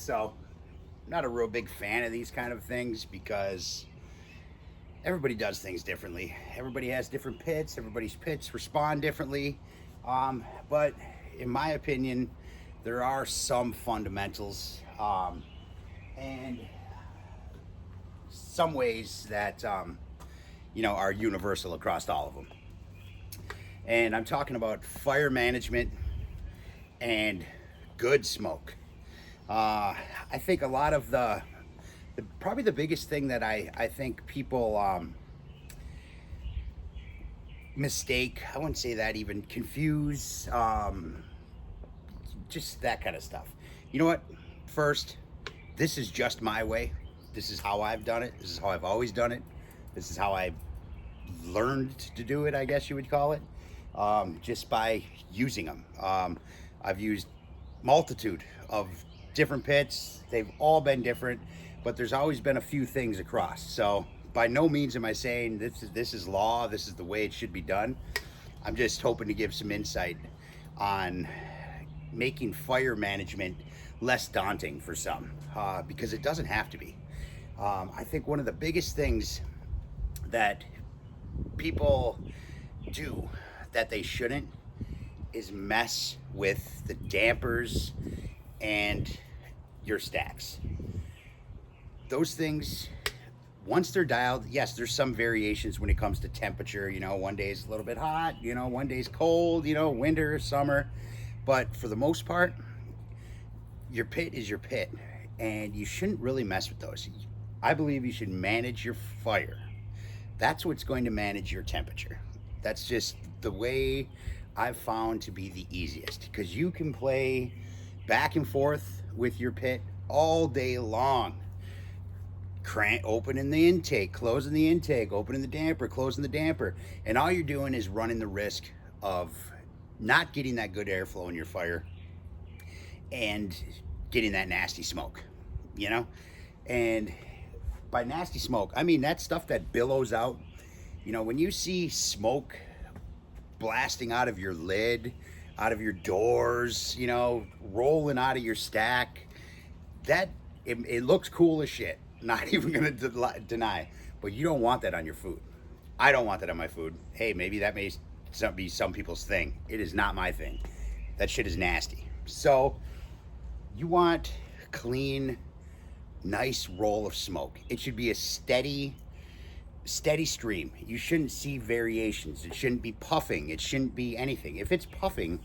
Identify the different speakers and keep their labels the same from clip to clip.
Speaker 1: So, not a real big fan of these kind of things because everybody does things differently. Everybody has different pits. Everybody's pits respond differently. But in my opinion, there are some fundamentals and some ways that are universal across all of them. And I'm talking about fire management and good smoke. I think a lot of probably the biggest thing that I think people mistake, I wouldn't say that, even confuse, just that kind of stuff. You know what? First, this is just my way. This is how I've done it. This is how I've always done it. This is how I learned to do it, I guess you would call it, just by using them. I've used multitude of different pits. They've all been different, but there's always been a few things across. So by no means am I saying this is law, this is the way it should be done. I'm just hoping to give some insight on making fire management less daunting for some, because it doesn't have to be. I think one of the biggest things that people do that they shouldn't is mess with the dampers and your stacks. Those things, once they're dialed, yes, there's some variations when it comes to temperature. One day is a little bit hot, one day is cold, winter, summer. But for the most part, your pit is your pit, and you shouldn't really mess with those. I believe you should manage your fire. That's what's going to manage your temperature. That's just the way I've found to be the easiest, because you can play back and forth with your pit all day long. Opening the intake, closing the intake, opening the damper, closing the damper, and all you're doing is running the risk of not getting that good airflow in your fire and getting that nasty smoke, And by nasty smoke, I mean that stuff that billows out. When you see smoke blasting out of your lid, out of your doors, rolling out of your stack, that it looks cool as shit. Not even gonna deny, but you don't want that on your food. I don't want that on my food. Hey, maybe that may be some people's thing. It is not my thing. That shit is nasty. So you want clean, nice roll of smoke. It should be a steady stream. You shouldn't see variations. It shouldn't be puffing. It shouldn't be anything. If it's puffing,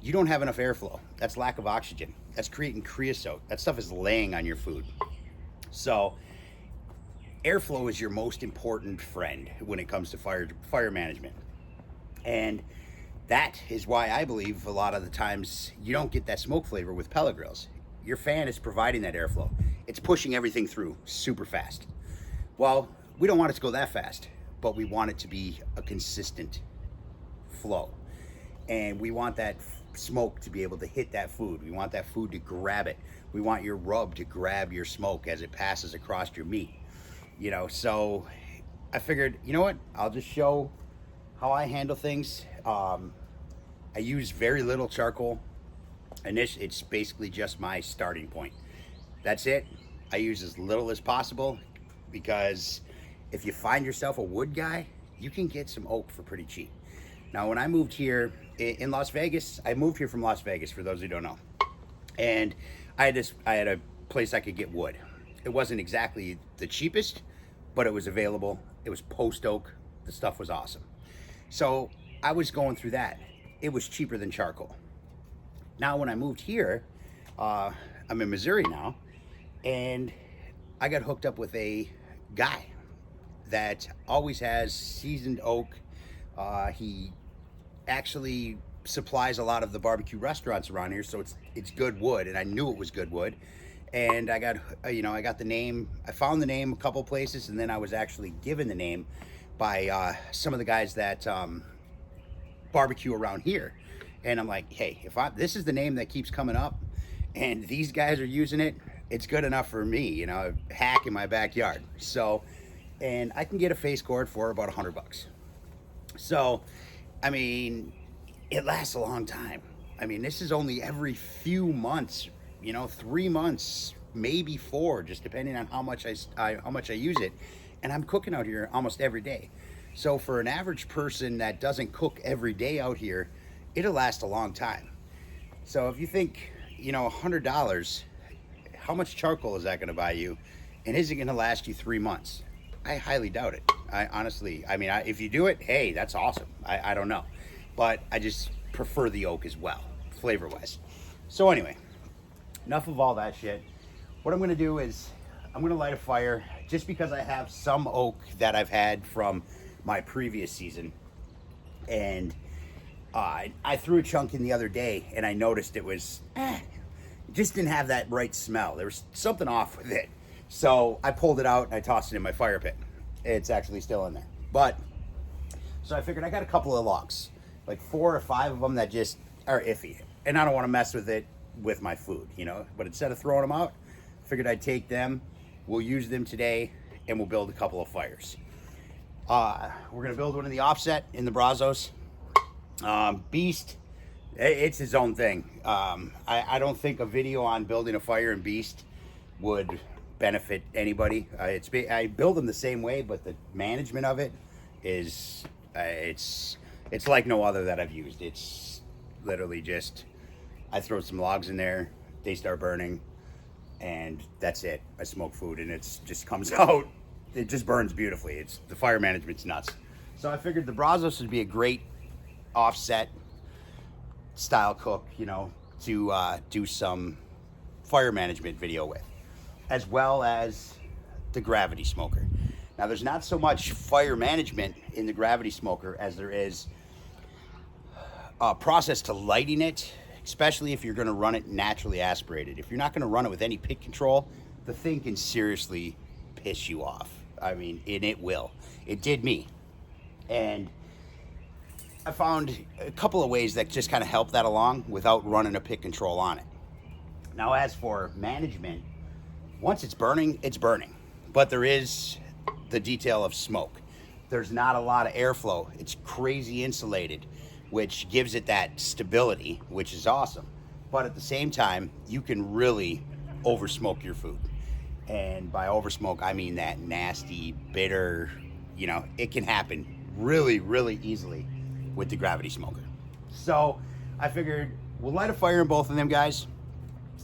Speaker 1: you don't have enough airflow. That's lack of oxygen. That's creating creosote. That stuff is laying on your food. So airflow is your most important friend when it comes to fire management. And that is why I believe a lot of the times you don't get that smoke flavor with pellet grills. Your fan is providing that airflow. It's pushing everything through super fast. Well, we don't want it to go that fast, but we want it to be a consistent flow. And we want that smoke to be able to hit that food. We want that food to grab it. We want your rub to grab your smoke as it passes across your meat. So I figured, you know what? I'll just show how I handle things. I use very little charcoal, and it's basically just my starting point. That's it. I use as little as possible, because if you find yourself a wood guy, you can get some oak for pretty cheap. Now, when I moved here in Las Vegas, I moved here from Las Vegas, for those who don't know, and I had a place I could get wood. It wasn't exactly the cheapest, but it was available. It was post oak. The stuff was awesome. So I was going through that. It was cheaper than charcoal. Now, when I moved here, I'm in Missouri now, and I got hooked up with a guy that always has seasoned oak. He actually supplies a lot of the barbecue restaurants around here, so it's good wood, and I knew it was good wood. And I got I got the name. I found the name a couple places, and then I was actually given the name by some of the guys that barbecue around here. And I'm like, hey, if this is the name that keeps coming up, and these guys are using it, it's good enough for me, a hack in my backyard. So, and I can get a face cord for about $100. So, I mean, it lasts a long time. I mean, this is only every few months, you know, 3 months, maybe 4, just depending on how much how much I use it. And I'm cooking out here almost every day. So for an average person that doesn't cook every day out here, it'll last a long time. So if you think, you know, $100, how much charcoal is that going to buy you? And is it going to last you 3 months? I highly doubt it. I honestly, I mean, if you do it, hey, that's awesome. I don't know. But I just prefer the oak as well, flavor-wise. So anyway, enough of all that shit. What I'm going to do is I'm going to light a fire just because I have some oak that I've had from my previous season. And I threw a chunk in the other day and I noticed it was, it just didn't have that right smell. There was something off with it. So I pulled it out and I tossed it in my fire pit. It's actually still in there. But, so I figured I got a couple of logs, like 4 or 5 of them that just are iffy. And I don't want to mess with it with my food, you know. But instead of throwing them out, I figured I'd take them. We'll use them today and we'll build a couple of fires. We're going to build one in the offset in the Brazos. Beast, it's his own thing. I don't think a video on building a fire in Beast would benefit anybody. I build them the same way, but the management of it is it's like no other that I've used. It's literally just I throw some logs in there, they start burning, and that's it. I smoke food and it just comes out. It just burns beautifully. The fire management's nuts. So I figured the Brazos would be a great offset style cook, you know, to do some fire management video with, as well as the gravity smoker. Now there's not so much fire management in the gravity smoker as there is a process to lighting it, especially if you're going to run it naturally aspirated. If you're not going to run it with any pit control, the thing can seriously piss you off. I mean, and it will. It did me. And I found a couple of ways that just kind of help that along without running a pit control on it. Now, as for management, once it's burning, it's burning. But there is the detail of smoke. There's not a lot of airflow. It's crazy insulated, which gives it that stability, which is awesome. But at the same time, you can really over smoke your food. And by over smoke, I mean that nasty, bitter, you know, it can happen really, really easily with the gravity smoker. So I figured we'll light a fire in both of them, guys.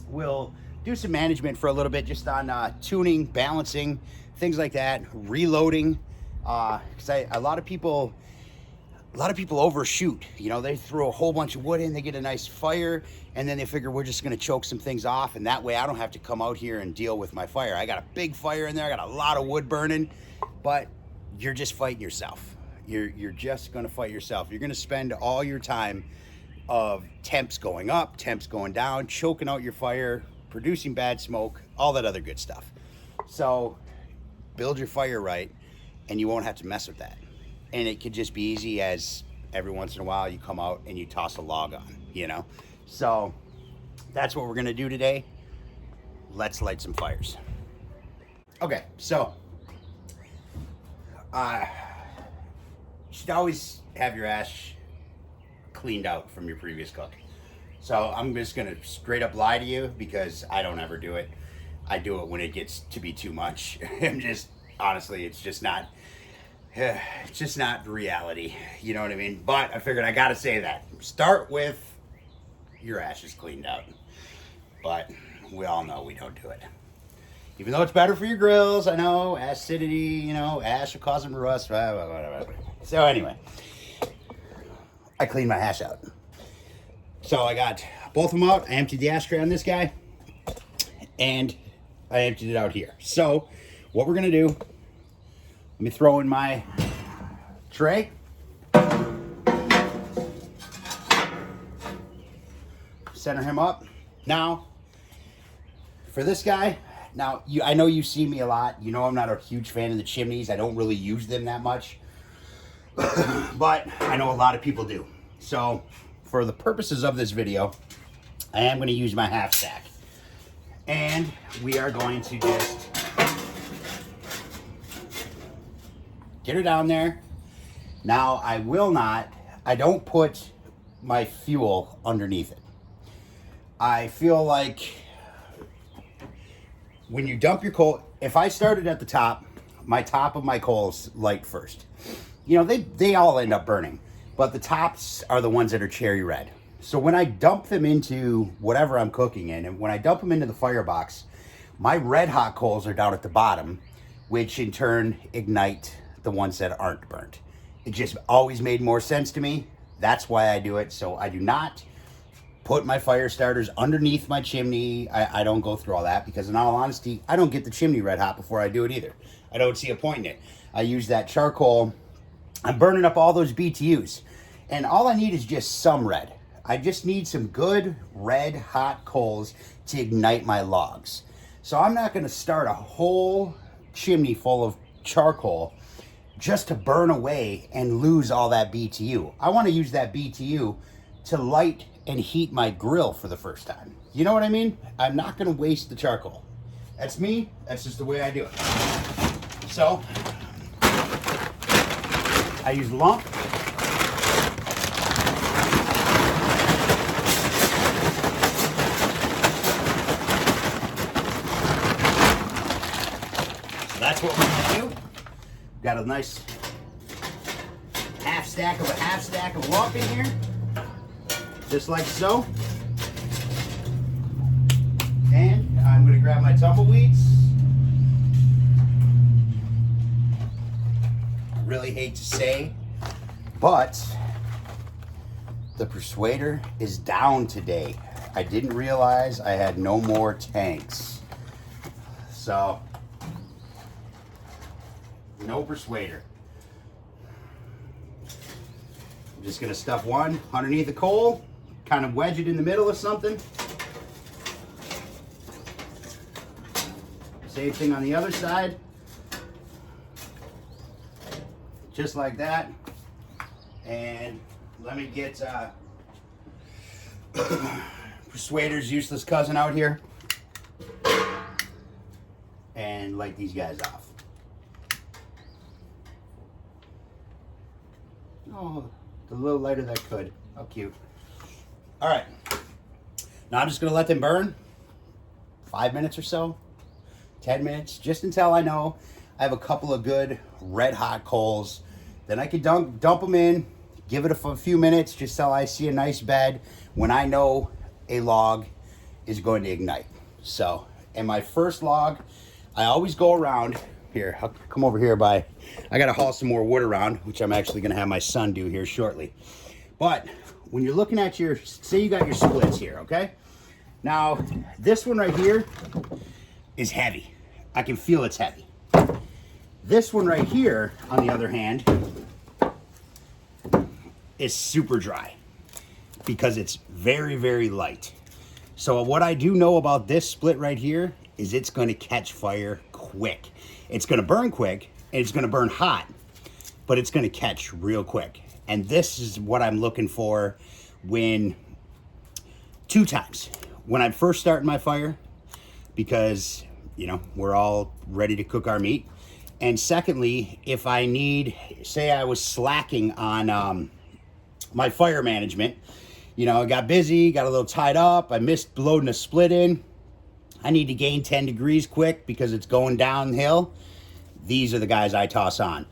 Speaker 1: We'll do some management for a little bit, just on tuning, balancing, things like that, reloading. Because a lot of people overshoot. You know, they throw a whole bunch of wood in, they get a nice fire, and then they figure we're just going to choke some things off, and that way I don't have to come out here and deal with my fire. I got a big fire in there, I got a lot of wood burning, but you're just fighting yourself. You're just going to fight yourself. You're going to spend all your time of temps going up, temps going down, choking out your fire, producing bad smoke, all that other good stuff. So build your fire right, and you won't have to mess with that. And it could just be easy as every once in a while you come out and you toss a log on, you know? So that's what we're going to do today. Let's light some fires. Okay, so you should always have your ash cleaned out from your previous cook. So I'm just gonna straight up lie to you because I don't ever do it. I do it when it gets to be too much. I'm just, honestly, it's just not reality. You know what I mean? But I figured I gotta say that. Start with your ashes cleaned out. But we all know we don't do it. Even though it's better for your grills, I know, acidity, you know, ash will cause them to rust, blah, blah, blah, blah. So anyway, I cleaned my hash out. So I got both of them out. I emptied the ashtray on this guy, and I emptied it out here. So what we're gonna do, let me throw in my tray. Center him up. Now, for this guy, now I know you see me a lot. You know I'm not a huge fan of the chimneys. I don't really use them that much. But I know a lot of people do. So for the purposes of this video, I am going to use my half stack. And we are going to just get her down there. Now I don't put my fuel underneath it. I feel like when you dump your coal, if I started at the top, my top of my coals light first. You know, they all end up burning, but the tops are the ones that are cherry red. So when I dump them into whatever I'm cooking in, and when I dump them into the firebox, my red hot coals are down at the bottom, which in turn ignite the ones that aren't burnt. It just always made more sense to me. That's why I do it. So I do not put my fire starters underneath my chimney. I don't go through all that because in all honesty, I don't get the chimney red hot before I do it either. I don't see a point in it. I use that charcoal. I'm burning up all those BTUs. And all I need is just some red. I just need some good red hot coals to ignite my logs. So I'm not going to start a whole chimney full of charcoal just to burn away and lose all that BTU. I want to use that BTU to light and heat my grill for the first time. You know what I mean? I'm not going to waste the charcoal. That's me. That's just the way I do it. So I use lump. So that's what we're going to do. Got a nice half stack of lump in here, just like so. And I'm going to grab my tumbleweeds. I really hate to say, but the Persuader is down today. I didn't realize I had no more tanks. So no Persuader. I'm just going to stuff one underneath the coal, kind of wedge it in the middle of something. Same thing on the other side. Just like that. And let me get Persuader's useless cousin out here and light these guys off. Oh, the little lighter that could. How cute. All right. Now I'm just going to let them burn 5 minutes or so, 10 minutes, just until I know I have a couple of good red hot coals. Then I can dump them in, give it a few minutes just till I see a nice bed when I know a log is going to ignite. So, and my first log, I always go around. Here, I'll come over here I got to haul some more wood around, which I'm actually going to have my son do here shortly. But when you're looking at say you got your splits here, okay? Now, this one right here is heavy. I can feel it's heavy. This one right here, on the other hand, is super dry because it's very, very light. So what I do know about this split right here is it's going to catch fire quick. It's going to burn quick, and it's going to burn hot, but it's going to catch real quick. And this is what I'm looking for two times. When I'm first starting my fire, because, you know, we're all ready to cook our meat. And secondly, if I need, say I was slacking on my fire management, you know, I got busy, got a little tied up, I missed loading a split in, I need to gain 10 degrees quick because it's going downhill. These are the guys I toss on.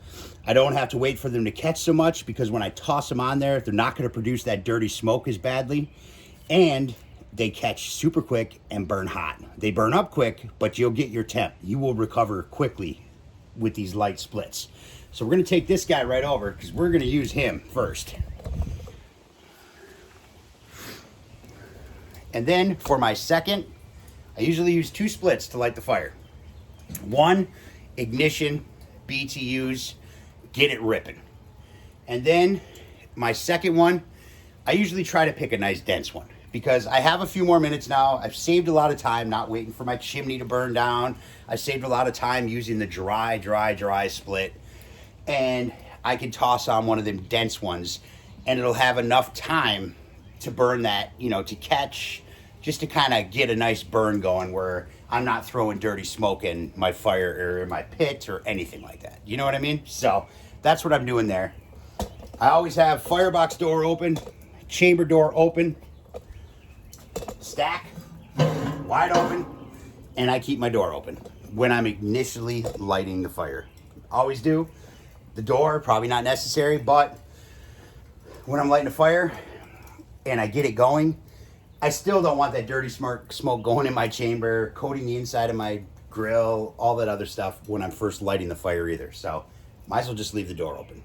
Speaker 1: I don't have to wait for them to catch so much because when I toss them on there, they're not going to produce that dirty smoke as badly. And they catch super quick and burn hot. They burn up quick, but you'll get your temp. You will recover quickly with these light splits. So we're going to take this guy right over because we're going to use him first. And then for my second, I usually use 2 splits to light the fire. One, ignition, BTUs, get it ripping. And then my second one, I usually try to pick a nice dense one because I have a few more minutes now. I've saved a lot of time not waiting for my chimney to burn down. I saved a lot of time using the dry split. And I can toss on one of them dense ones and it'll have enough time to burn that, you know, to catch, just to kind of get a nice burn going where I'm not throwing dirty smoke in my fire or in my pit or anything like that. You know what I mean? So that's what I'm doing there. I always have firebox door open, chamber door open, stack wide open, and I keep my door open when I'm initially lighting the fire. Always do. The door, probably not necessary, but when I'm lighting a fire and I get it going, I still don't want that dirty smoke going in my chamber, coating the inside of my grill, all that other stuff when I'm first lighting the fire either. So might as well just leave the door open.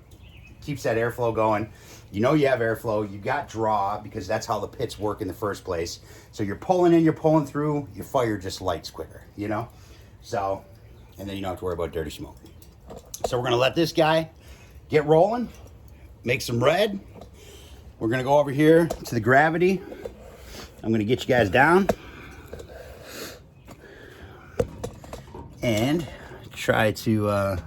Speaker 1: Keeps that airflow going. You know you have airflow, you got draw, because that's how the pits work in the first place. So you're pulling in, you're pulling through, your fire just lights quicker, you know? So, and then you don't have to worry about dirty smoke. So we're gonna let this guy get rolling, make some red. We're gonna go over here to the gravity. I'm gonna get you guys down and try to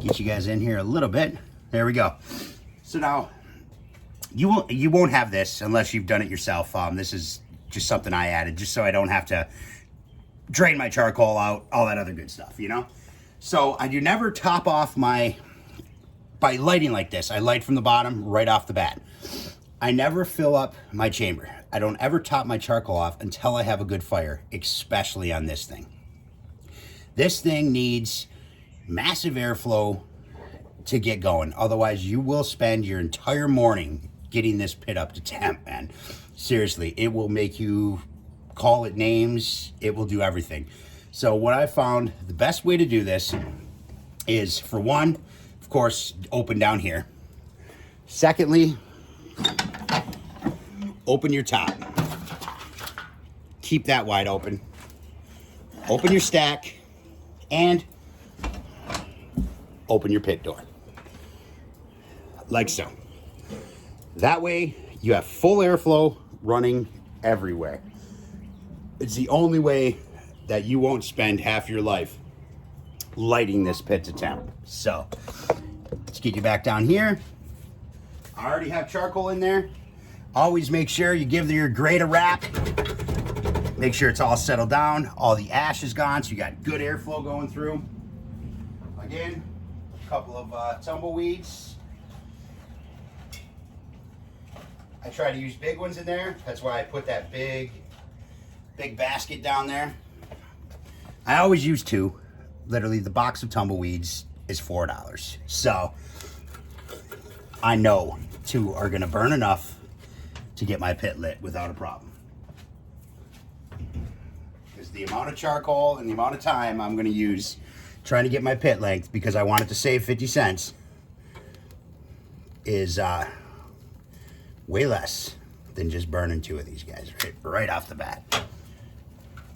Speaker 1: get you guys in here a little bit. There we go. So now you won't have this unless you've done it yourself. This is just something I added just so I don't have to drain my charcoal out, all that other good stuff, you know? So I do never top off by lighting like this. I light from the bottom right off the bat. I never fill up my chamber. I don't ever top my charcoal off until I have a good fire, especially on this thing. This thing needs massive airflow to get going. Otherwise, you will spend your entire morning getting this pit up to temp, man. Seriously, it will make you call it names. It will do everything. So what I found, the best way to do this is, for one, of course, open down here. Secondly, open your top. Keep that wide open. Open your stack and open your pit door. Like so. That way you have full airflow running everywhere. It's the only way that you won't spend half your life lighting this pit to temp. So let's get you back down here. I already have charcoal in there. Always make sure you give your grate a wrap. Make sure it's all settled down. All the ash is gone, so you got good airflow going through. Again, a couple of tumbleweeds. I try to use big ones in there. That's why I put that big basket down there. I always use two. Literally, the box of tumbleweeds is $4. So I know two are gonna burn enough to get my pit lit without a problem. Because the amount of charcoal and the amount of time I'm gonna use trying to get my pit length, because I wanted to save 50 cents, is way less than just burning two of these guys right off the bat.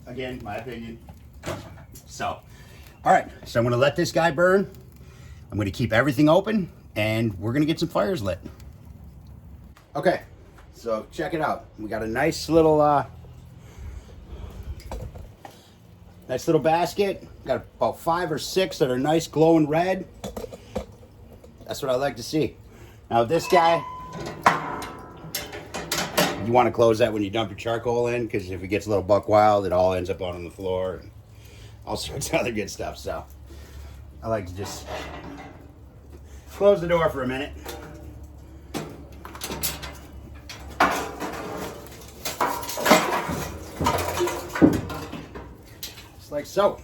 Speaker 1: Again, my opinion. So, all right, so I'm gonna let this guy burn. I'm gonna keep everything open and we're gonna get some fires lit. Okay, so check it out. We got a nice little basket. Got about 5 or 6 that are nice glowing red. That's what I like to see. Now this guy, you want to close that when you dump your charcoal in, because if it gets a little buck wild, it all ends up out on the floor and all sorts of other good stuff. So I like to just close the door for a minute. Just like so.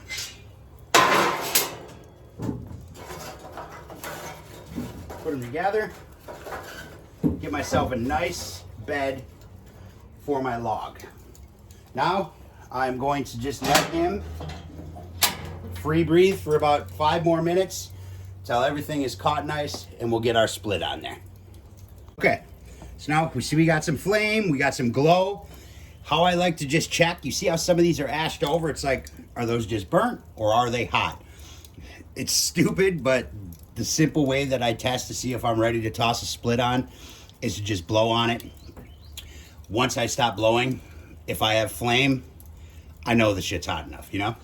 Speaker 1: Put them together. Get myself a nice bed for my log. Now I'm going to just let him free breathe for about 5 more minutes till everything is caught nice, and we'll get our split on there. Okay, so now we see we got some flame, we got some glow. How I like to just check, you see how some of these are ashed over? It's like, are those just burnt or are they hot? It's stupid, but the simple way that I test to see if I'm ready to toss a split on is to just blow on it. Once I stop blowing, if I have flame, I know the shit's hot enough, you know?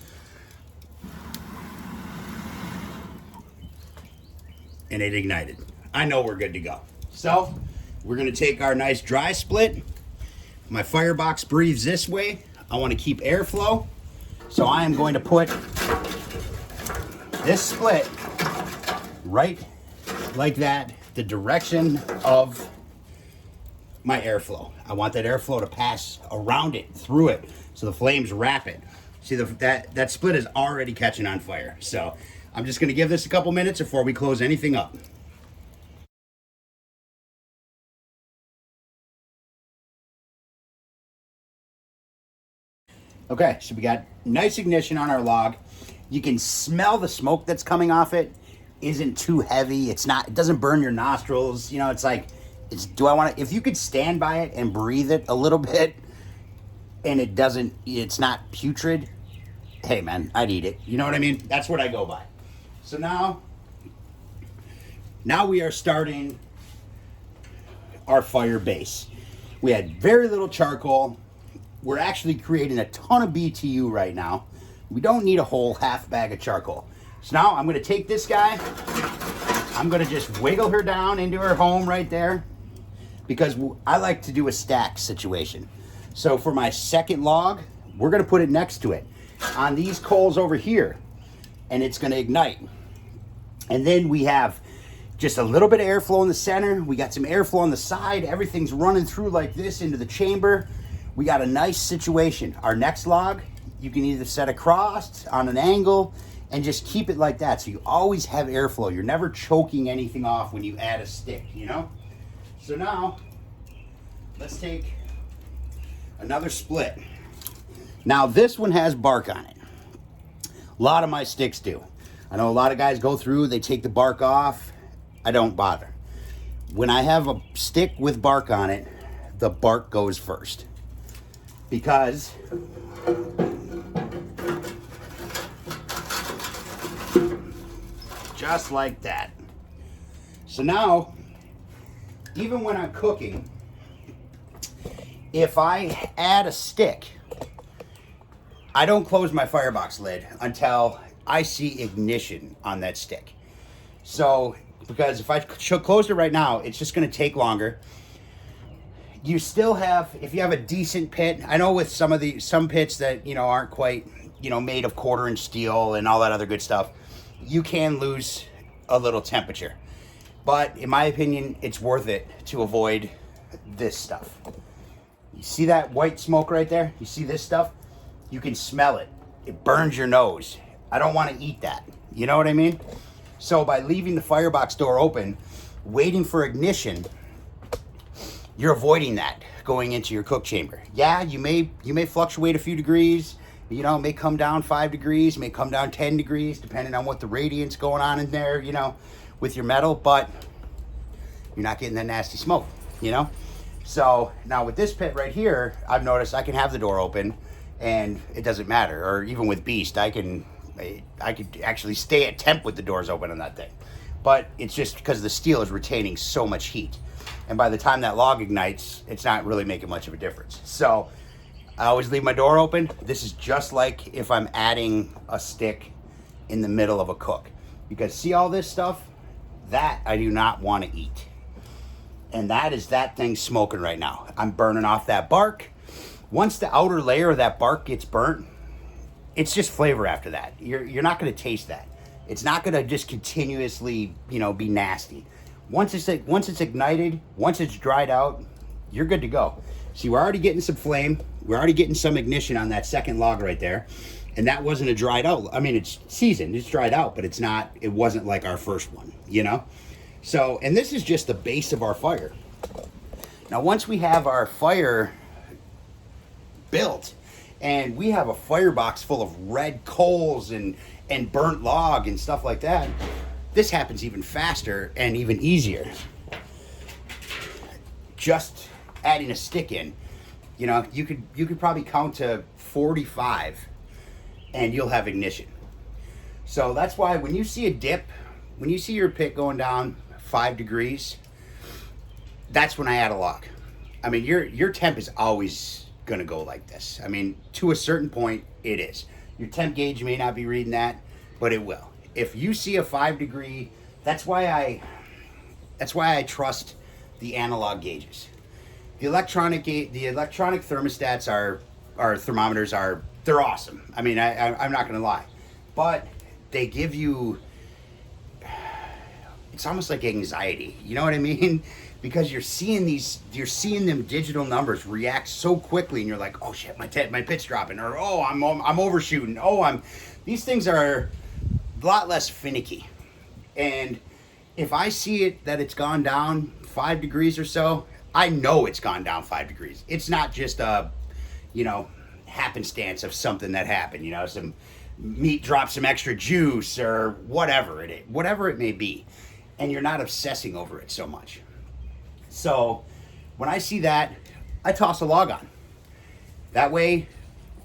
Speaker 1: And it ignited. I know we're good to go. So, we're gonna take our nice dry split. My firebox breathes this way. I wanna keep airflow. So I am going to put this split right like that, the direction of my airflow. I want that airflow to pass around it, through it, so the flames wrap it. See, that split is already catching on fire. So I'm just gonna give this a couple minutes before we close anything up. Okay, so we got nice ignition on our log. You can smell the smoke that's coming off it. Isn't too heavy. It doesn't burn your nostrils. You know, it's like, do I want to, if you could stand by it and breathe it a little bit and it's not putrid, hey man, I'd eat it. You know what I mean? That's what I go by. So now we are starting our fire base. We had very little charcoal. We're actually creating a ton of BTU right now. We don't need a whole half bag of charcoal. So now I'm gonna take this guy, I'm gonna just wiggle her down into her home right there, because I like to do a stack situation. So for my second log, we're gonna put it next to it on these coals over here, and it's gonna ignite. And then we have just a little bit of airflow in the center. We got some airflow on the side. Everything's running through like this into the chamber. We got a nice situation. Our next log, you can either set across on an angle and just keep it like that. So you always have airflow. You're never choking anything off when you add a stick, you know? So now, let's take another split. Now this one has bark on it. A lot of my sticks do. I know a lot of guys go through, they take the bark off. I don't bother. When I have a stick with bark on it, the bark goes first. Because just like that. So now, even when I'm cooking, if I add a stick, I don't close my firebox lid until I see ignition on that stick. So, because if I close it right now, it's just gonna take longer. You still have, if you have a decent pit, I know with some pits that, you know, aren't quite, you know, made of 1/4 inch steel and all that other good stuff, you can lose a little temperature. But in my opinion, it's worth it to avoid this stuff. You see that white smoke right there? You see this stuff? You can smell it. It burns your nose. I don't want to eat that. You know what I mean? So by leaving the firebox door open, waiting for ignition, you're avoiding that going into your cook chamber. Yeah, you may fluctuate a few degrees. You know, it may come down 5 degrees, may come down 10 degrees, depending on what the radiant's going on in there, you know, with your metal, but you're not getting that nasty smoke, you know? So now with this pit right here, I've noticed I can have the door open and it doesn't matter. Or even with Beast, I could actually stay at temp with the doors open on that thing. But it's just because the steel is retaining so much heat. And by the time that log ignites, it's not really making much of a difference. So I always leave my door open. This is just like if I'm adding a stick in the middle of a cook. Because see all this stuff? That I do not want to eat. And that is that thing smoking right now. I'm burning off that bark. Once the outer layer of that bark gets burnt, it's just flavor after that. You're not going to taste that. It's not going to just continuously, you know, be nasty. Once it's ignited, once it's dried out, you're good to go. See, we're already getting some flame. We're already getting some ignition on that second log right there. And that wasn't a dried out. I mean, it's seasoned, it's dried out, but it wasn't like our first one, you know? So, and this is just the base of our fire. Now, once we have our fire built and we have a firebox full of red coals and burnt log and stuff like that, this happens even faster and even easier. Just adding a stick in, you know, you could probably count to 45 and you'll have ignition. So that's why when you see a dip, when you see your pit going down 5 degrees, that's when I add a log. I mean, your temp is always gonna go like this. I mean, to a certain point, it is. Your temp gauge may not be reading that, but it will. If you see a 5 degree, that's why I trust the analog gauges. The electronic thermostats our thermometers they're awesome. I mean, I'm not gonna lie, but they give you it's almost like anxiety. You know what I mean? Because you're seeing them digital numbers react so quickly, and you're like, oh shit, my pit's dropping, or oh, I'm overshooting. Oh, these things are a lot less finicky. And if I see it that it's gone down 5 degrees or so, I know it's gone down 5 degrees. It's not just a, happenstance of something that happened. Some meat dropped some extra juice or whatever it may be, and you're not obsessing over it so much. So when I see that, I toss a log on. That way,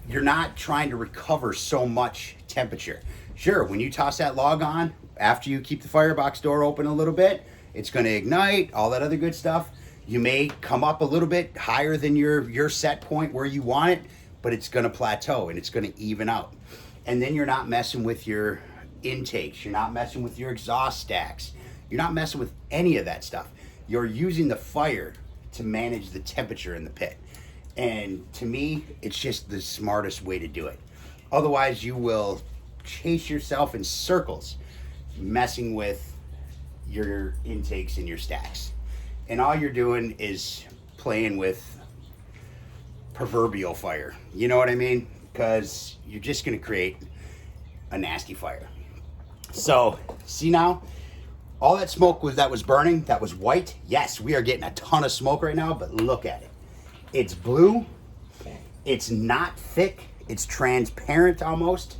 Speaker 1: you're not trying to recover so much temperature. Sure, when you toss that log on, after you keep the firebox door open a little bit, it's going to ignite, all that other good stuff. You may come up a little bit higher than your set point where you want it, but it's going to plateau and it's going to even out. And then you're not messing with your intakes. You're not messing with your exhaust stacks. You're not messing with any of that stuff. You're using the fire to manage the temperature in the pit. And to me, it's just the smartest way to do it. Otherwise, you will chase yourself in circles, messing with your intakes and your stacks. And all you're doing is playing with proverbial fire. You know what I mean? Because you're just going to create a nasty fire. So, see now? All that smoke that was burning, that was white. Yes, we are getting a ton of smoke right now, but look at it. It's blue. It's not thick. It's transparent almost.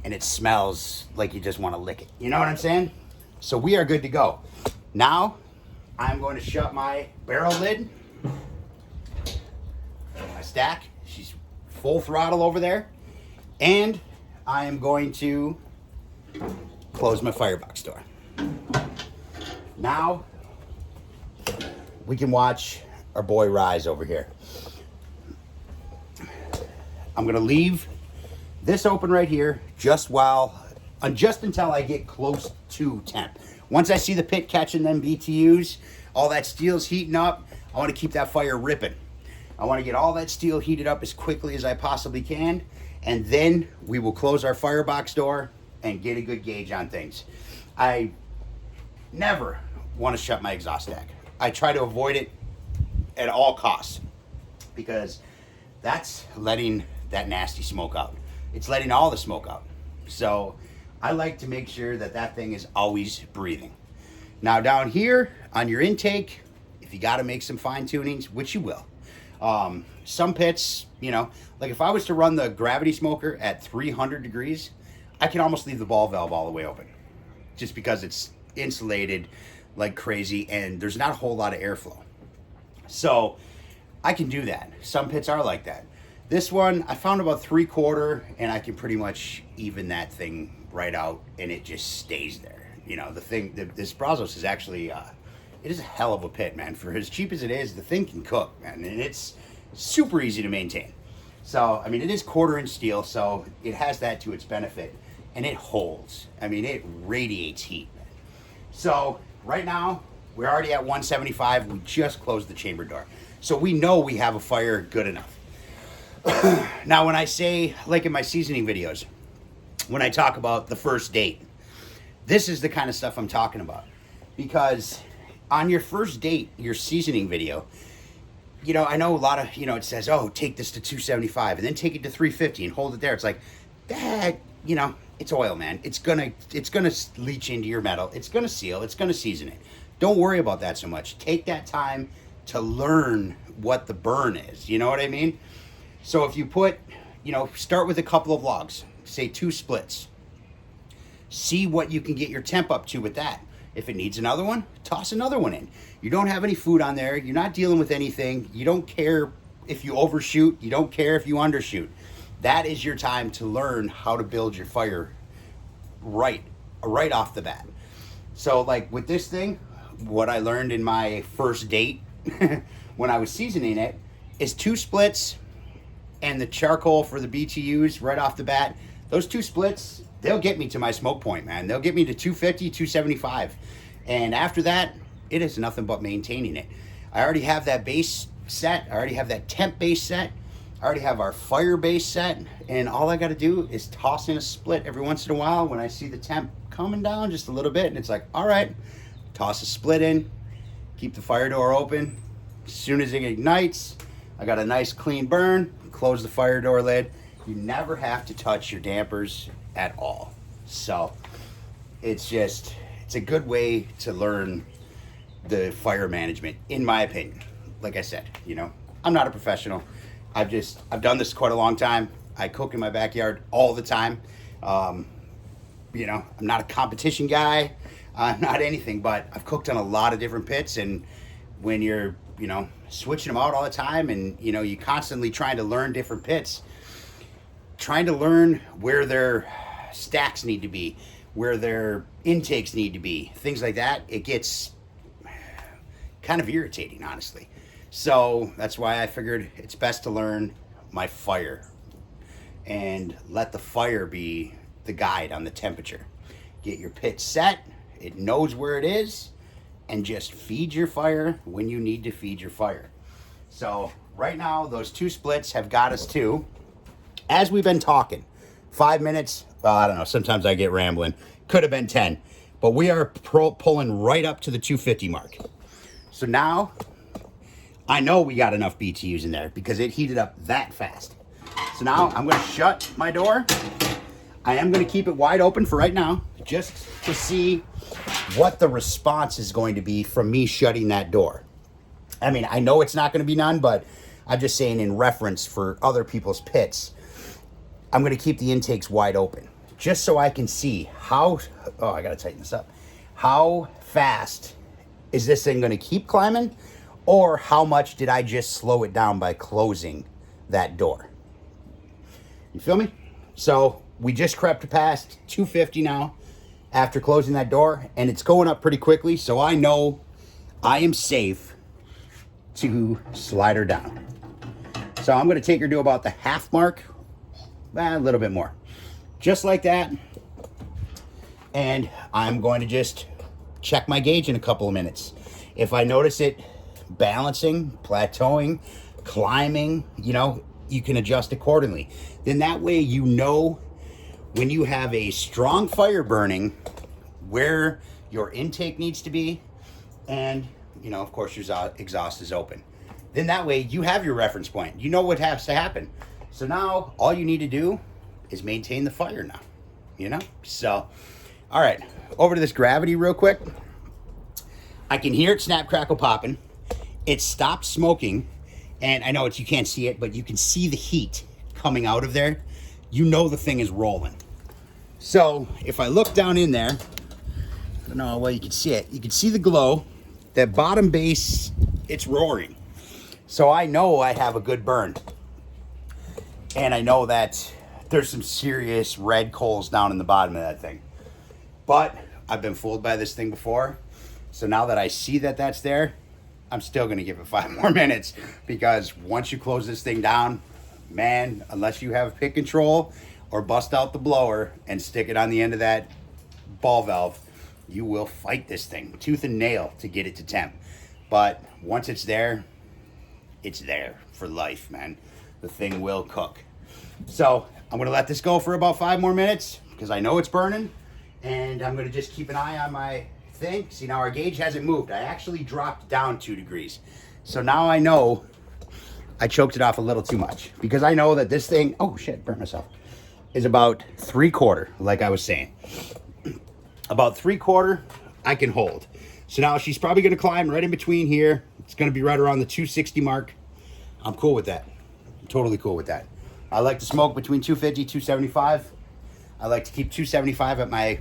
Speaker 1: And it smells like you just want to lick it. You know what I'm saying? So we are good to go. Now, I'm going to shut my barrel lid. My stack. She's full throttle over there. And I am going to close my firebox door. Now we can watch our boy rise over here. I'm gonna leave this open right here just until I get close to temp. Once I see the pit catching them BTUs, all that steel's heating up, I want to keep that fire ripping. I want to get all that steel heated up as quickly as I possibly can, and then we will close our firebox door and get a good gauge on things. I never want to shut my exhaust stack. I try to avoid it at all costs because that's letting that nasty smoke out. It's letting all the smoke out. So I like to make sure that that thing is always breathing. Now down here on your intake, if you got to make some fine tunings, which you will. Some pits, like if I was to run the gravity smoker at 300 degrees, I can almost leave the ball valve all the way open just because it's insulated like crazy and there's not a whole lot of airflow. So I can do that. Some pits are like that. This one, I found about 3/4 and I can pretty much even that thing right out and it just stays there. This Brazos is actually, it is a hell of a pit, man. For as cheap as it is, the thing can cook, man, and it's super easy to maintain. So, I mean, it is 1/4-inch steel, so it has that to its benefit, and it holds. I mean, it radiates heat. So, right now, we're already at 175. We just closed the chamber door. So, we know we have a fire good enough. Now, when I say, like in my seasoning videos, when I talk about the first date, this is the kind of stuff I'm talking about. Because on your first date, your seasoning video, I know a lot of, it says, oh, take this to 275 and then take it to 350 and hold it there. It's like, that, it's oil, man. It's gonna leach into your metal. It's gonna seal. It's gonna season it. Don't worry about that so much. Take that time to learn what the burn is. You know what I mean? So if you put, start with a couple of logs, say 2 splits. See what you can get your temp up to with that. If it needs another one, toss another one in. You don't have any food on there. You're not dealing with anything. You don't care if you overshoot. You don't care if you undershoot. That is your time to learn how to build your fire right off the bat. So like with this thing, what I learned in my first date when I was seasoning it is 2 splits and the charcoal for the BTUs right off the bat. Those 2 splits, they'll get me to my smoke point, man. They'll get me to 250, 275. And after that, it is nothing but maintaining it. I already have that base set. I already have that temp base set. I already have our fire base set. And all I got to do is toss in a split every once in a while when I see the temp coming down just a little bit. And it's like, all right, toss a split in, keep the fire door open. As soon as it ignites, I got a nice clean burn, close the fire door lid. You never have to touch your dampers at all. So it's a good way to learn the fire management, in my opinion. Like I said, you know, I'm not a professional. I've done this quite a long time. I cook in my backyard all the time. You know, I'm not a competition guy. I'm not anything, but I've cooked on a lot of different pits, and when you're, you know, switching them out all the time, and, you know, you constantly trying to learn different pits, trying to learn where their stacks need to be, where their intakes need to be, things like that, it gets kind of irritating, honestly. So that's why I figured it's best to learn my fire and let the fire be the guide on the temperature. Get your pit set, it knows where it is, and just feed your fire when you need to feed your fire. So right now, those 2 splits have got us to, as we've been talking, 5 minutes. Well, I don't know, sometimes I get rambling. Could have been 10, but we are pulling right up to the 250 mark. So now, I know we got enough BTUs in there because it heated up that fast. So now I'm gonna shut my door. I am gonna keep it wide open for right now, just to see what the response is going to be from me shutting that door. I mean, I know it's not gonna be none, but I'm just saying in reference for other people's pits, I'm gonna keep the intakes wide open, just so I can see how, oh, I gotta tighten this up. How fast is this thing gonna keep climbing? Or how much did I just slow it down by closing that door? You feel me? So we just crept past 250 now after closing that door, and it's going up pretty quickly, so I know I am safe to slide her down. So I'm gonna take her to about the half mark, a little bit more. Just like that. And I'm going to just check my gauge in a couple of minutes. If I notice it balancing, plateauing, climbing, you know, you can adjust accordingly. Then that way you know when you have a strong fire burning where your intake needs to be, and, you know, of course your exhaust is open. Then that way you have your reference point. You know what has to happen. So now all you need to do is maintain the fire now, you know? So, all right, over to this gravity real quick. I can hear it snap, crackle, popping. It stopped smoking, and I know you can't see it, but you can see the heat coming out of there. You know the thing is rolling. So if I look down in there, I don't know how well you can see it. You can see the glow. That bottom base, it's roaring. So I know I have a good burn. And I know that there's some serious red coals down in the bottom of that thing. But I've been fooled by this thing before. So now that I see that that's there, I'm still gonna give it 5 more minutes, because once you close this thing down, man, unless you have pit control or bust out the blower and stick it on the end of that ball valve, you will fight this thing tooth and nail to get it to temp. But once it's there for life, man. The thing will cook. So I'm gonna let this go for about 5 more minutes because I know it's burning, and I'm gonna just keep an eye on my thing. See, now our gauge hasn't moved. I actually dropped down 2 degrees. So now I know I choked it off a little too much, because I know that this thing, oh shit, burnt myself, is about 3/4, like I was saying. About 3/4 I can hold. So now she's probably gonna climb right in between here. It's gonna be right around the 260 mark. I'm cool with that. I'm totally cool with that. I like to smoke between 250, 275. I like to keep 275 at my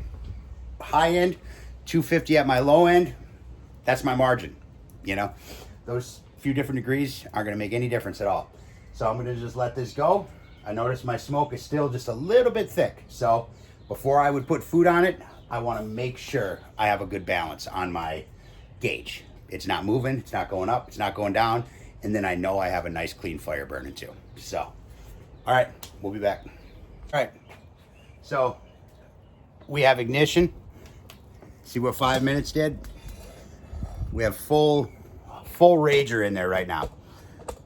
Speaker 1: high end, 250 at my low end. That's my margin, you know? Those few different degrees aren't gonna make any difference at all. So I'm gonna just let this go. I notice my smoke is still just a little bit thick. So before I would put food on it, I wanna make sure I have a good balance on my gauge. It's not moving, it's not going up, it's not going down. And then I know I have a nice clean fire burning too. So, all right, we'll be back. All right, so we have ignition. See what 5 minutes did? We have full rager in there right now.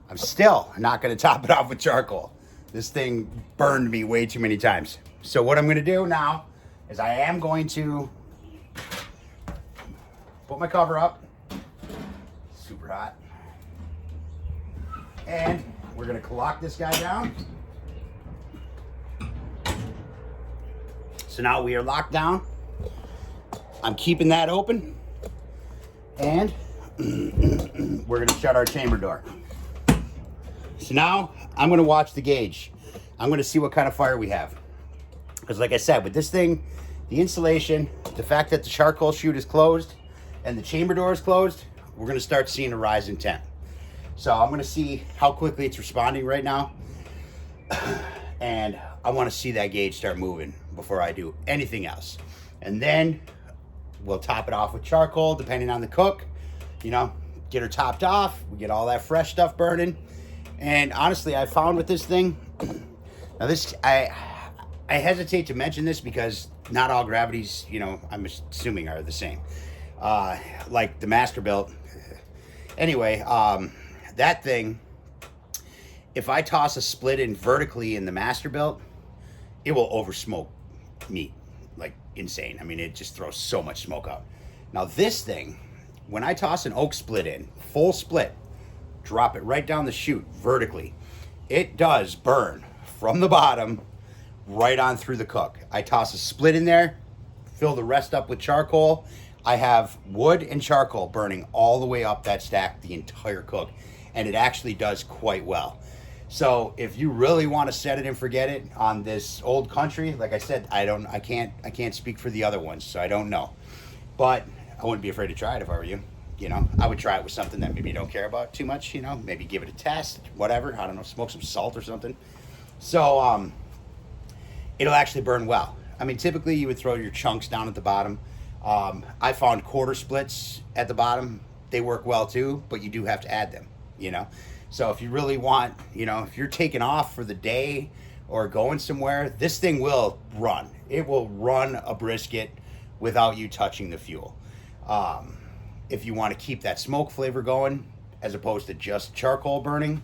Speaker 1: I'm still not gonna top it off with charcoal. This thing burned me way too many times. So what I'm gonna do now is I am going to put my cover up. Super hot. And we're gonna lock this guy down. So now we are locked down. I'm keeping that open. And we're gonna shut our chamber door. So now I'm gonna watch the gauge. I'm gonna see what kind of fire we have. Because like I said, with this thing, the insulation, the fact that the charcoal chute is closed and the chamber door is closed, we're gonna start seeing a rise in temp. So I'm gonna see how quickly it's responding right now. And I wanna see that gauge start moving before I do anything else. And then we'll top it off with charcoal, depending on the cook. You know, get her topped off, we get all that fresh stuff burning. And honestly, I found with this thing, now this, I hesitate to mention this because not all gravities, you know, I'm assuming are the same. Like the Masterbuilt. Anyway, that thing, if I toss a split in vertically in the Masterbuilt, it will over smoke meat, like insane. I mean, it just throws so much smoke out. Now this thing, when I toss an oak split in, full split, drop it right down the chute vertically, it does burn from the bottom right on through the cook. I toss a split in there, fill the rest up with charcoal. I have wood and charcoal burning all the way up that stack, the entire cook, and it actually does quite well. So if you really want to set it and forget it on this old country, like I said, I can't speak for the other ones, so I don't know. But I wouldn't be afraid to try it if I were you. You know, I would try it with something that maybe you don't care about too much, you know, maybe give it a test, whatever. I don't know, smoke some salt or something. So it'll actually burn well. I mean, typically you would throw your chunks down at the bottom. I found quarter splits at the bottom. They work well too, but you do have to add them, you know. So if you really want, you know, if you're taking off for the day or going somewhere, this thing will run. It will run a brisket without you touching the fuel. If you want to keep that smoke flavor going, as opposed to just charcoal burning,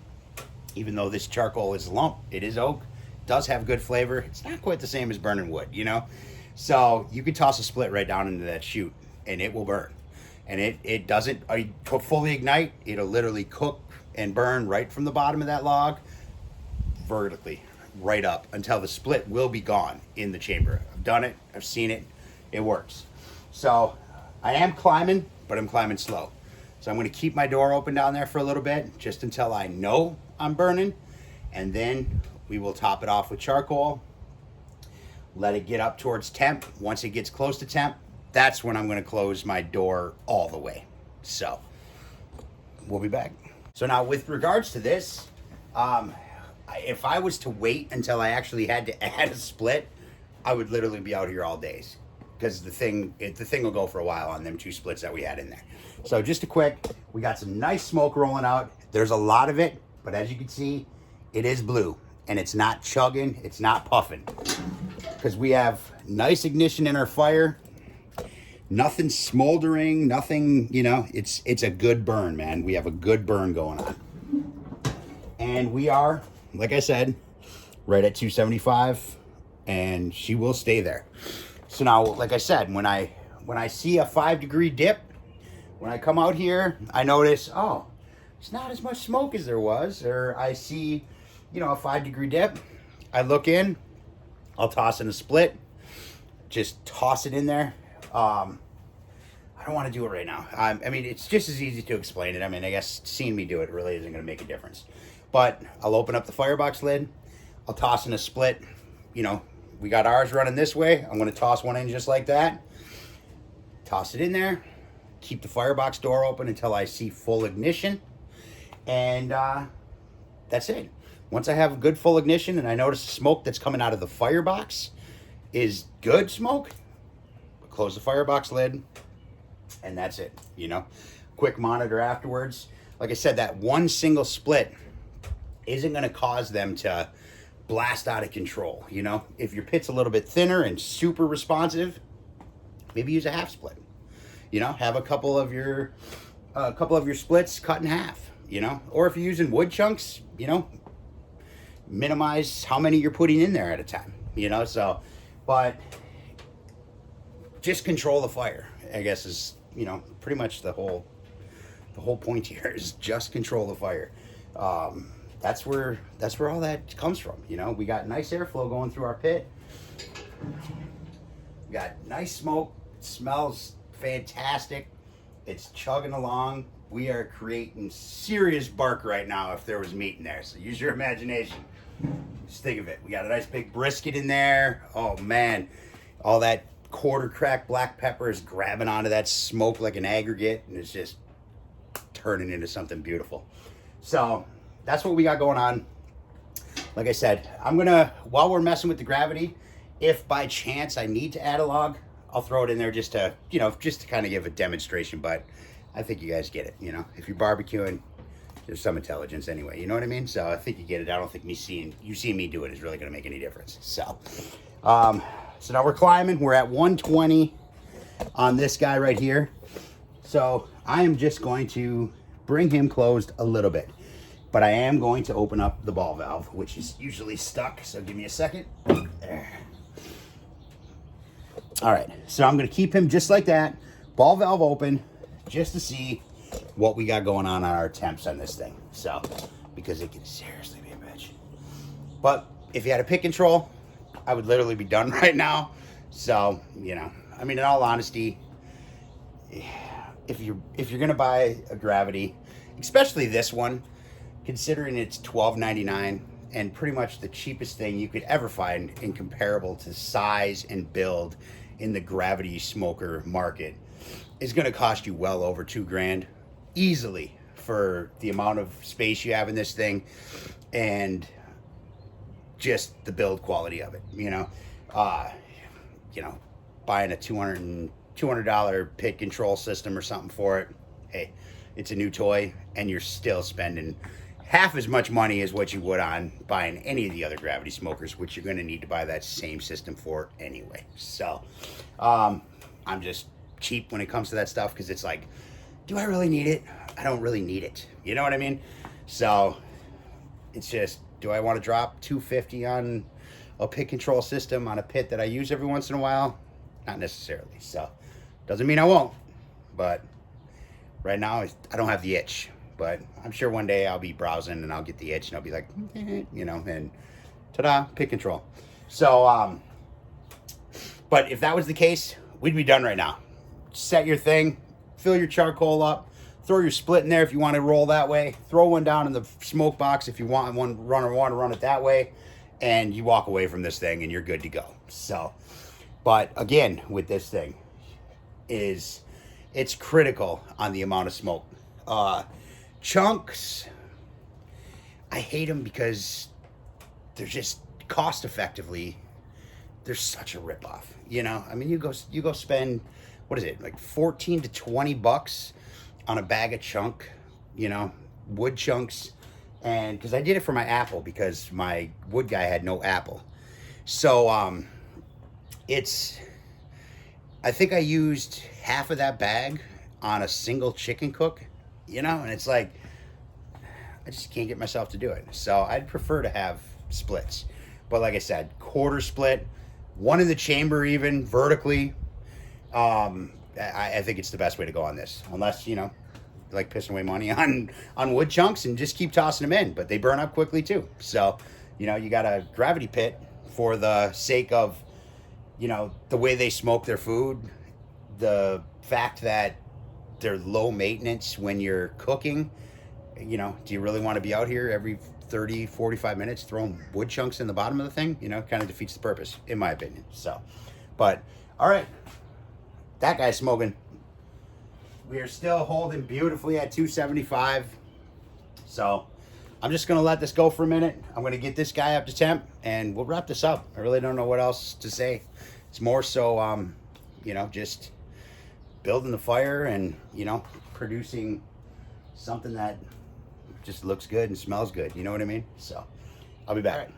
Speaker 1: even though this charcoal is lump, it is oak, does have good flavor. It's not quite the same as burning wood, you know? So you can toss a split right down into that chute and it will burn. And it doesn't fully ignite. It'll literally cook and burn right from the bottom of that log vertically, right up until the split will be gone in the chamber. I've done it, I've seen it, it works. So I am climbing, but I'm climbing slow. So I'm gonna keep my door open down there for a little bit, just until I know I'm burning. And then we will top it off with charcoal, let it get up towards temp. Once it gets close to temp, that's when I'm gonna close my door all the way. So we'll be back. So now with regards to this, if I was to wait until I actually had to add a split, I would literally be out here all days. Because the thing will go for a while on them two splits that we had in there. So just a quick, we got some nice smoke rolling out. There's a lot of it, but as you can see, it is blue. And it's not chugging, it's not puffing. Because we have nice ignition in our fire. Nothing smoldering, nothing, you know, it's a good burn, man. We have a good burn going on. And we are, like I said, right at 275, and she will stay there. So now, like I said, when I see a 5-degree dip, when I come out here, I notice, oh, it's not as much smoke as there was. Or I see, you know, a 5-degree dip. I look in, I'll toss in a split, just toss it in there. I don't want to do it right now. I mean, it's just as easy to explain it. I mean, I guess seeing me do it really isn't going to make a difference. But I'll open up the firebox lid. I'll toss in a split, you know. We got ours running this way. I'm going to toss one in just like that. Toss it in there. Keep the firebox door open until I see full ignition. And that's it. Once I have a good full ignition and I notice the smoke that's coming out of the firebox is good smoke, close the firebox lid, and that's it. You know, quick monitor afterwards. Like I said, that one single split isn't going to cause them to blast out of control. You know, if your pit's a little bit thinner and super responsive, maybe use a half split. You know, have a couple of your splits cut in half. You know, or if you're using wood chunks, you know, minimize how many you're putting in there at a time. You know, so, but just control the fire, I guess, is, you know, pretty much the whole point here is just control the fire. That's where all that comes from. You know, we got nice airflow going through our pit. We got nice smoke. It smells fantastic. It's chugging along. We are creating serious bark right now if there was meat in there. So use your imagination. Just think of it. We got a nice big brisket in there. Oh man, all that quarter cracked black pepper is grabbing onto that smoke like an aggregate, and it's just turning into something beautiful. So that's what we got going on. Like I said, I'm gonna, while we're messing with the gravity, if by chance I need to add a log, I'll throw it in there just to, you know, just to kind of give a demonstration. But I think you guys get it. You know, if you're barbecuing, there's some intelligence anyway. You know what I mean? So I think you get it. I don't think seeing me do it is really gonna make any difference. So, so now we're climbing. We're at 120 on this guy right here. So I am just going to bring him closed a little bit, but I am going to open up the ball valve, which is usually stuck. So give me a second. There. All right, so I'm gonna keep him just like that, ball valve open, just to see what we got going on our temps on this thing. So, because it can seriously be a bitch. But if you had a pit control, I would literally be done right now. So, you know, I mean, in all honesty, if you're gonna buy a gravity, especially this one, considering it's $12.99 and pretty much the cheapest thing you could ever find in comparable to size and build in the gravity smoker market, is going to cost you well over $2,000 easily for the amount of space you have in this thing and just the build quality of it. You know, buying a $200 pit control system or something for it, hey, it's a new toy, and you're still spending half as much money as what you would on buying any of the other gravity smokers, which you're going to need to buy that same system for anyway. So I'm just cheap when it comes to that stuff, because it's like, do I really need it? I don't really need it. You know what I mean? So it's just, do I want to drop $250 on a pit control system on a pit that I use every once in a while? Not necessarily. So doesn't mean I won't, but right now I don't have the itch. But I'm sure one day I'll be browsing and I'll get the itch and I'll be like, you know, and ta-da, pit control. So, but if that was the case, we'd be done right now. Set your thing, fill your charcoal up, throw your split in there if you want to roll that way, throw one down in the smoke box if you want to run it that way, and you walk away from this thing and you're good to go. So, but again, with this thing, it's critical on the amount of smoke. Chunks, I hate them because they're just cost effectively, they're such a ripoff. You know, I mean, you go spend, what is it, like 14 to 20 bucks on a bag of chunk, you know, wood chunks. And because I did it for my apple, because my wood guy had no apple. So I think I used half of that bag on a single chicken cook, you know, and it's like, I just can't get myself to do it. So I'd prefer to have splits. But like I said, quarter split, one in the chamber even, vertically. I think it's the best way to go on this. Unless, you know, you like pissing away money on wood chunks and just keep tossing them in. But they burn up quickly too. So, you know, you got a gravity pit for the sake of, you know, the way they smoke their food, the fact that they're low maintenance when you're cooking. You know, do you really want to be out here every 30, 45 minutes throwing wood chunks in the bottom of the thing? You know, kind of defeats the purpose, in my opinion. So, but, all right. That guy's smoking. We are still holding beautifully at 275. So, I'm just going to let this go for a minute. I'm going to get this guy up to temp, and we'll wrap this up. I really don't know what else to say. It's more so, you know, just building the fire and, you know, producing something that just looks good and smells good. You know what I mean? So, I'll be back.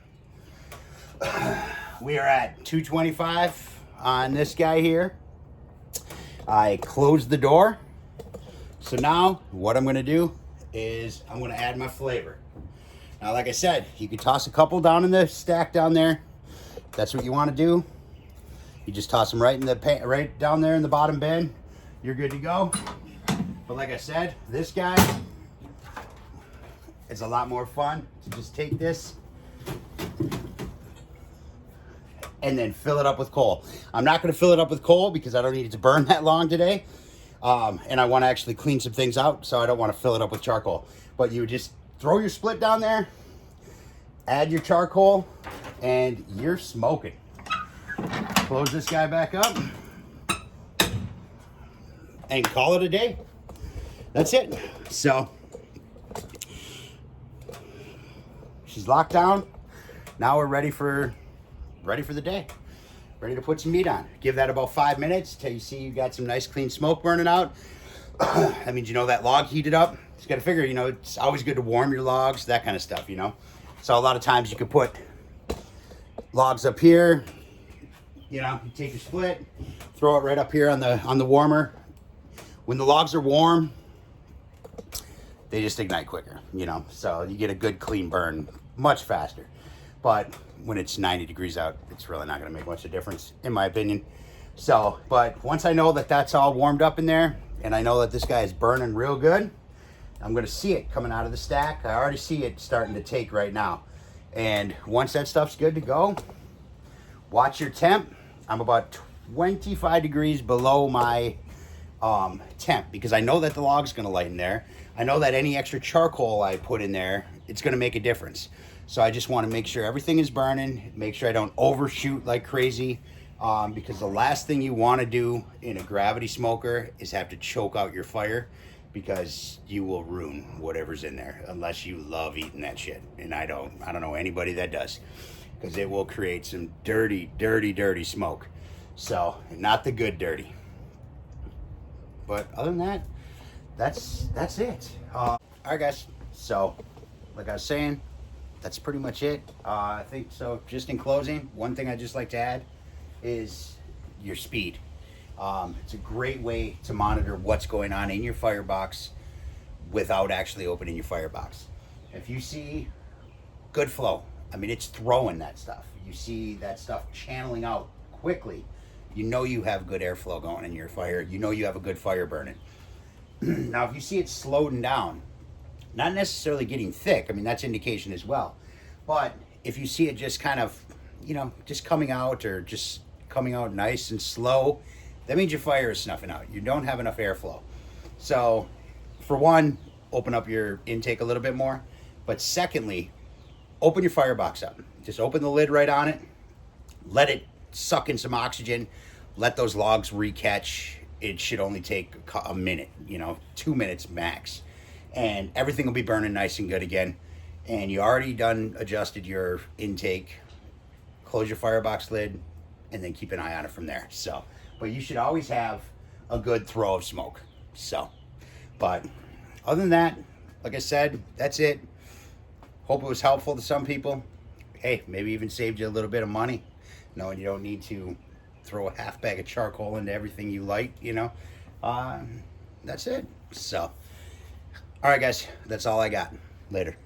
Speaker 1: Right. We are at 225 on this guy here. I closed the door. So now, what I'm going to do is I'm going to add my flavor. Now, like I said, you can toss a couple down in the stack down there. If that's what you want to do. You just toss them right in the pan, right down there in the bottom bin. You're good to go. But like I said, this guy, it's a lot more fun to just take this and then fill it up with coal. I'm not going to fill it up with coal because I don't need it to burn that long today. And I want to actually clean some things out, so I don't want to fill it up with charcoal. But you would just throw your split down there, add your charcoal, and you're smoking. Close this guy back up and call it a day. That's it. So she's locked down. Now we're ready for the day. Ready to put some meat on. Give that about 5 minutes till you see you got some nice clean smoke burning out. That means you know that log heated up. Just gotta figure, you know, it's always good to warm your logs, that kind of stuff, you know. So a lot of times you could put logs up here, you know, you take your split, throw it right up here on the warmer. When the logs are warm, they just ignite quicker, you know, so you get a good clean burn much faster. But when it's 90 degrees out, it's really not going to make much of a difference, in my opinion. So, but once I know that that's all warmed up in there, and I know that this guy is burning real good, I'm going to see it coming out of the stack. I already see it starting to take right now. And once that stuff's good to go, watch your temp. I'm about 25 degrees below my temp because I know that the log's going to light in there. I know that any extra charcoal I put in there, it's going to make a difference. So I just want to make sure everything is burning, make sure I don't overshoot like crazy, because the last thing you want to do in a gravity smoker is have to choke out your fire, because you will ruin whatever's in there unless you love eating that shit. And I don't know anybody that does, because it will create some dirty, dirty, dirty smoke. So not the good dirty. But other than that, that's it. All right, guys. So like I was saying, that's pretty much it. I think so. Just in closing, one thing I just like to add is your speed. It's a great way to monitor what's going on in your firebox without actually opening your firebox. If you see good flow, I mean, it's throwing that stuff. You see that stuff channeling out quickly, you know you have good airflow going in your fire. You know you have a good fire burning. Now, if you see it slowing down, not necessarily getting thick, I mean, that's indication as well. But if you see it just kind of, you know, just coming out, or just coming out nice and slow, that means your fire is snuffing out. You don't have enough airflow. So for one, open up your intake a little bit more. But secondly, open your firebox up. Just open the lid right on it. Let it suck in some oxygen. Let those logs recatch. It should only take a minute, you know, 2 minutes max. And everything will be burning nice and good again. And you already adjusted your intake. Close your firebox lid and then keep an eye on it from there. So, but you should always have a good throw of smoke. So, but other than that, like I said, that's it. Hope it was helpful to some people. Hey, maybe even saved you a little bit of money, knowing you don't need to throw a half bag of charcoal into everything you light, you know. That's it. So, all right, guys, that's all I got. Later.